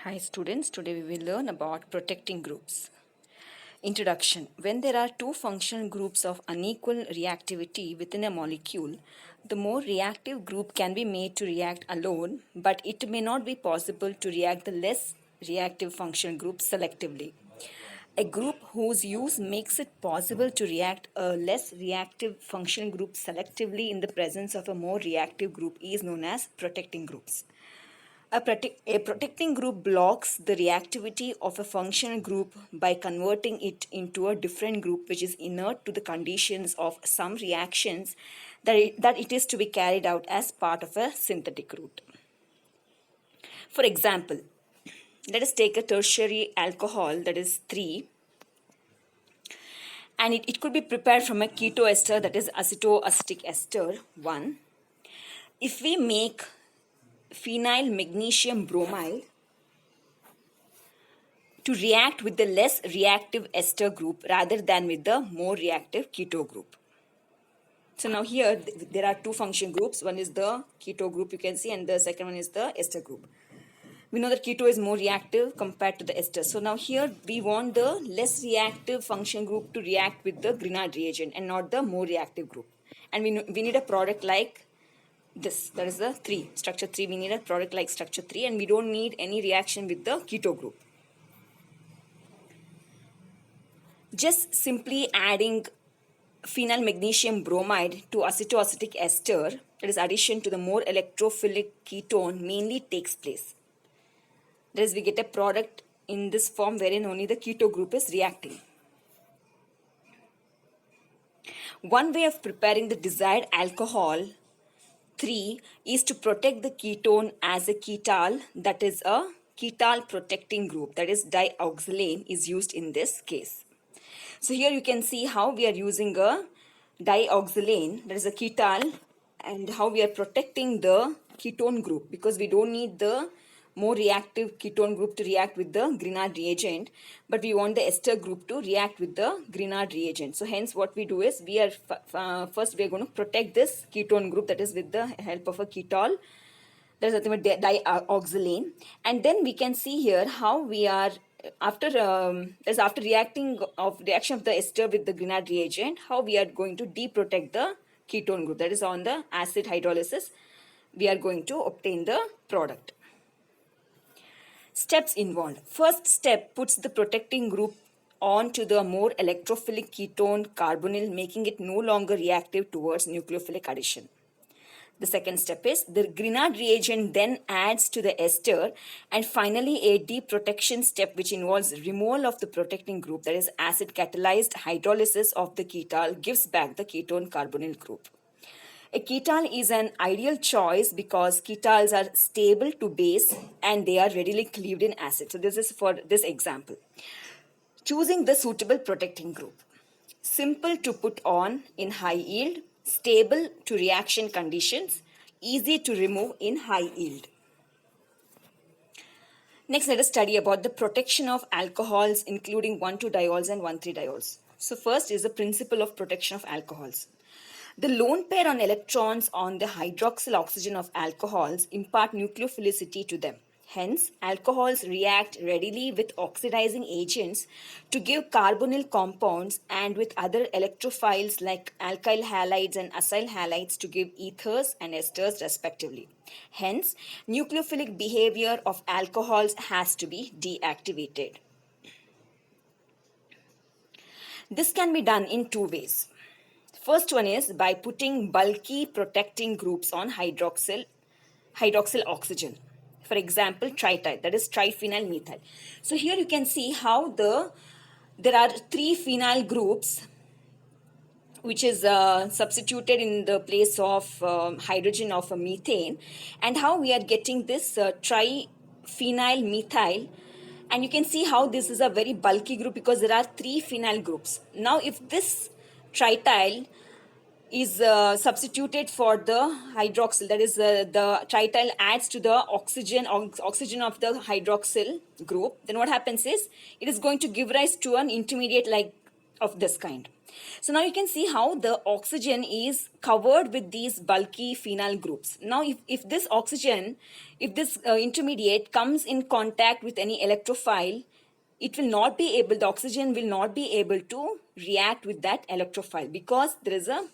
Hi students, today we will learn about protecting groups. Introduction. When there are two functional groups of unequal reactivity within a molecule, the more reactive group can be made to react alone, but it may not be possible to react the less reactive functional group selectively. A group whose use makes it possible to react a less reactive functional group selectively in the presence of a more reactive group is known as protecting groups. A protecting group blocks the reactivity of a functional group by converting it into a different group which is inert to the conditions of some reactions that it is to be carried out as part of a synthetic route. For example, let us take a tertiary alcohol that is 3, and it could be prepared from a ketoester that is acetoacetic ester 1. If we make phenyl magnesium bromide to react with the less reactive ester group rather than with the more reactive keto group. So now here there are two function groups. One is the keto group you can see, and the second one is the ester group. We know that keto is more reactive compared to the ester. So now here we want the less reactive function group to react with the Grignard reagent and not the more reactive group. And we need a product like this, that is the 3, structure 3. We need a product like structure 3, and we don't need any reaction with the keto group. Just simply adding phenyl magnesium bromide to acetoacetic ester, that is addition to the more electrophilic ketone, mainly takes place. That is, we get a product in this form wherein only the keto group is reacting. One way of preparing the desired alcohol 3 is to protect the ketone as a ketal, that is a ketal protecting group, that is dioxylane is used in this case. So here you can see how we are using a dioxylane, that is a ketal, and how we are protecting the ketone group, because we don't need the more reactive ketone group to react with the Grignard reagent, but we want the ester group to react with the Grignard reagent. So hence what we do is we are first we are going to protect this ketone group, that is with the help of a ketol, that is dioxylane, and then we can see here how we are after reaction of the ester with the Grignard reagent, how we are going to deprotect the ketone group, that is on the acid hydrolysis we are going to obtain the product. Steps involved. First step puts the protecting group onto the more electrophilic ketone carbonyl, making it no longer reactive towards nucleophilic addition. The second step is the Grignard reagent then adds to the ester, and finally a deprotection step which involves removal of the protecting group, that is acid catalyzed hydrolysis of the ketal gives back the ketone carbonyl group. A ketal is an ideal choice because ketals are stable to base and they are readily cleaved in acid. So this is for this example. Choosing the suitable protecting group. Simple to put on in high yield, stable to reaction conditions, easy to remove in high yield. Next, let us study about the protection of alcohols, including 1,2-diols and 1,3-diols. So first is the principle of protection of alcohols. The lone pair on electrons on the hydroxyl oxygen of alcohols impart nucleophilicity to them. Hence, alcohols react readily with oxidizing agents to give carbonyl compounds and with other electrophiles like alkyl halides and acyl halides to give ethers and esters respectively. Hence, nucleophilic behavior of alcohols has to be deactivated. This can be done in two ways. First one is by putting bulky protecting groups on hydroxyl oxygen. For example, trityl, that is triphenyl methyl. So here you can see how there are 3 phenyl groups which is substituted in the place of hydrogen of a methane, and how we are getting this triphenyl methyl. And you can see how this is a very bulky group because there are 3 phenyl groups. Now if this trityl is substituted for the hydroxyl, that is the trityl adds to the oxygen of the hydroxyl group, then what happens is it is going to give rise to an intermediate like of this kind. So now you can see how the oxygen is covered with these bulky phenyl groups. Now if this oxygen, if this intermediate comes in contact with any electrophile, it will not be able, the oxygen will not be able to react with that electrophile, because there is a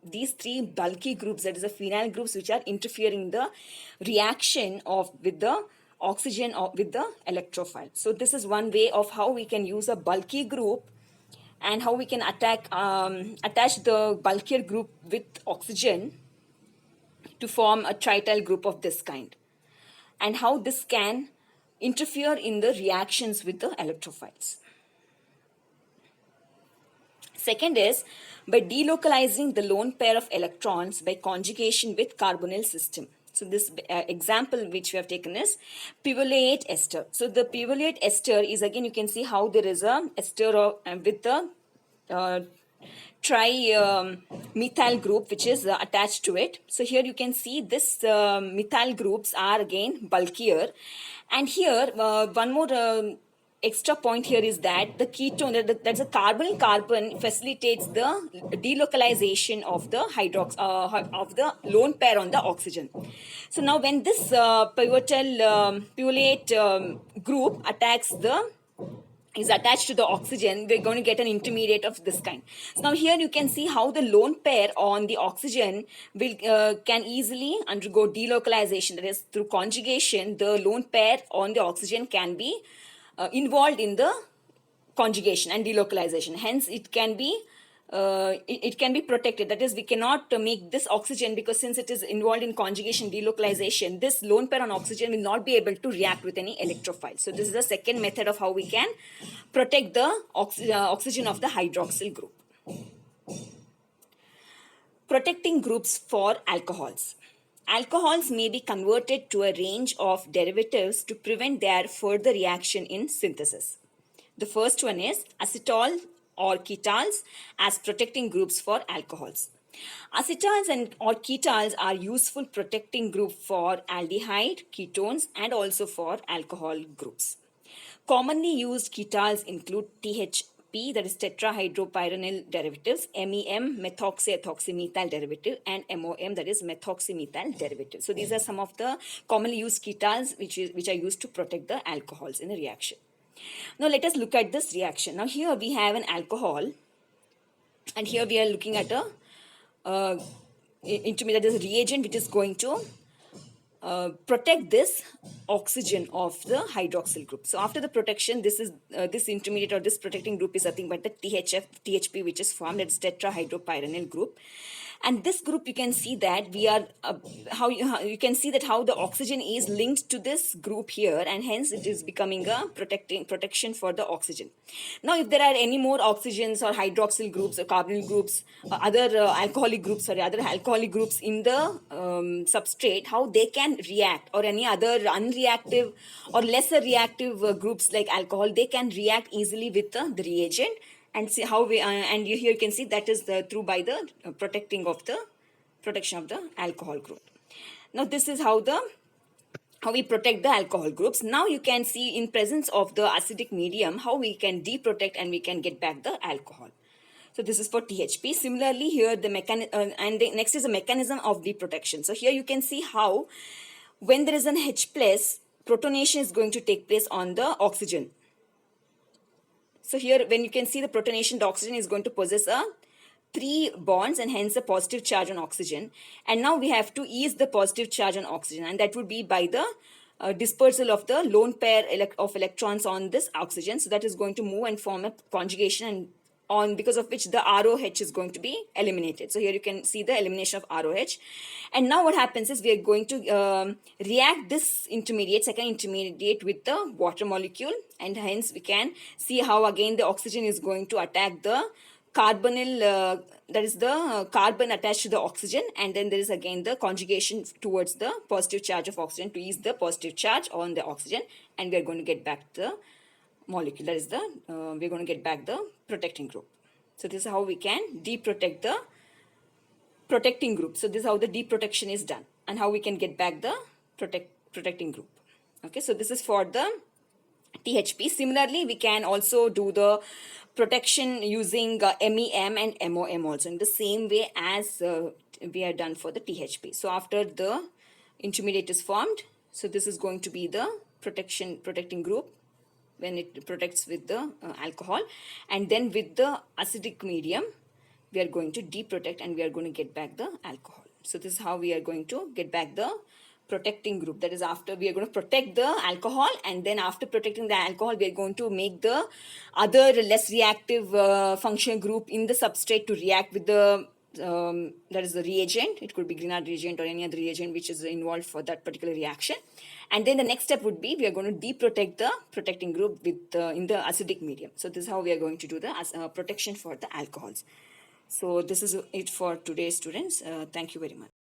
these three bulky groups, that is the phenyl groups, which are interfering the reaction of with the oxygen or with the electrophile. So this is one way of how we can use a bulky group and how we can attach the bulkier group with oxygen to form a trityl group of this kind, and how this can interfere in the reactions with the electrophiles. Second is by delocalizing the lone pair of electrons by conjugation with carbonyl system. So this example which we have taken is pivolate ester. So the pivolate ester is, again you can see how there is a ester with the tri-methyl group which is attached to it. So here you can see this methyl groups are again bulkier, and here one more extra point here is that the ketone, that's a carbon facilitates the delocalization of the of the lone pair on the oxygen. So now when this pivolate group is attached to the oxygen, we're going to get an intermediate of this kind. So now here you can see how the lone pair on the oxygen will can easily undergo delocalization. That is, through conjugation, the lone pair on the oxygen can be involved in the conjugation and delocalization. Hence, it can be protected. That is, we cannot make this oxygen, because since it is involved in conjugation delocalization, this lone pair on oxygen will not be able to react with any electrophile. So this is the second method of how we can protect the oxygen of the hydroxyl group. Protecting groups for alcohols. Alcohols may be converted to a range of derivatives to prevent their further reaction in synthesis. The first one is acetal or ketols as protecting groups for alcohols. Acetals and or ketols are useful protecting group for aldehyde, ketones, and also for alcohol groups. Commonly used ketols include THP, that is tetrahydropyrenyl derivatives, MEM, methoxyethoxymethyl derivative, and MOM, that is methoxymethyl derivative. So these are some of the commonly used ketols which are used to protect the alcohols in a reaction. Now let us look at this reaction. Now here we have an alcohol, and here we are looking at a intermediate, that is a reagent which is going to protect this oxygen of the hydroxyl group. So after the protection, this is this intermediate or this protecting group is nothing but the THP which is formed. It's tetrahydropyrenyl group. And this group, you can see that we are how you can see that how the oxygen is linked to this group here, and hence it is becoming a protection for the oxygen. Now if there are any more oxygens or hydroxyl groups or carbonyl groups, other alcoholic groups in the substrate, how they can react, or any other unreactive or lesser reactive groups like alcohol, they can react easily with the reagent. And see how we and here you can see that is through by the protection of the alcohol group. Now this is how we protect the alcohol groups. Now you can see in presence of the acidic medium how we can deprotect and we can get back the alcohol. So this is for THP. Similarly here the next is the mechanism of deprotection. So here you can see how when there is an H plus, protonation is going to take place on the oxygen. So here when you can see the protonation, the oxygen is going to possess 3 bonds and hence a positive charge on oxygen. And now we have to ease the positive charge on oxygen, and that would be by the dispersal of the lone pair of electrons on this oxygen. So that is going to move and form a conjugation, and because of which the ROH is going to be eliminated. So here you can see the elimination of ROH. And now what happens is we are going to react this second intermediate with the water molecule, and hence we can see how again the oxygen is going to attack the carbonyl, that is the carbon attached to the oxygen, and then there is again the conjugation towards the positive charge of oxygen to ease the positive charge on the oxygen, and we are going to get back the molecule, that is the we're going to get back the protecting group. So this is how we can deprotect the protecting group. So this is how the deprotection is done, and how we can get back the protecting group. Okay, so this is for the THP. Similarly, we can also do the protection using MEM and MOM also in the same way as we are done for the THP. So after the intermediate is formed, so this is going to be the protecting group when it protects with the alcohol, and then with the acidic medium we are going to deprotect and we are going to get back the alcohol. So this is how we are going to get back the protecting group. That is, after we are going to protect the alcohol, and then after protecting the alcohol we are going to make the other less reactive functional group in the substrate to react with the that is the reagent. It could be Grignard reagent or any other reagent which is involved for that particular reaction. And then the next step would be we are going to deprotect the protecting group with in the acidic medium. So this is how we are going to do the protection for the alcohols. So this is it for today, students. Thank you very much.